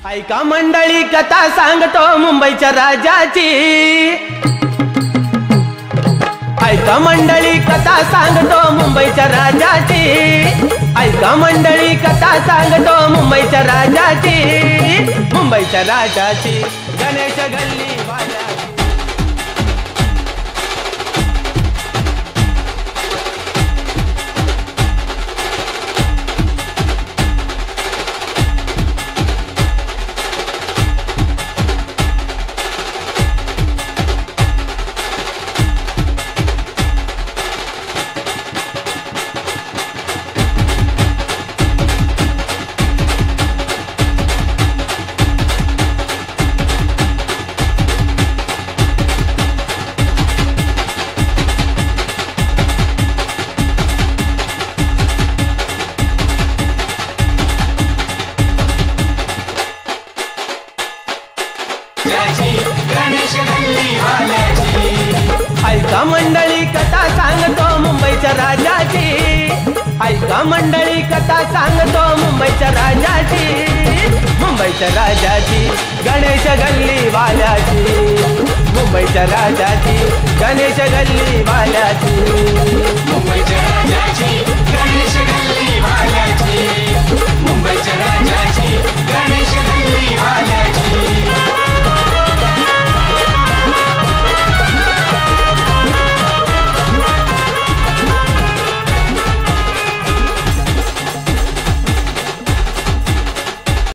ऐका मंडळी कथा सांगतो मुंबईच्या राजाची। ऐका मंडळी कथा सांगतो मुंबईच्या राजाची। ऐका मंडळी कथा सांगतो मुंबईच्या राजाची। मुंबईच्या राजाची गणेश गल्ली वाल्याची। ऐका मंडळी कथा सांगतो मुंबईच्या राजाची। ऐका मंडळी कथा सांगतो मुंबईच्या राजाची। मुंबईच्या राजाची गणेश गल्ली वाल्याची। मुंबईच्या राजाची गणेश गल्ली वाल्याची। मुंबईच्या राजाची गणेश गल्ली वाल्याची। मुंबईच्या राजाची गणेश गल्ली वाल्याची।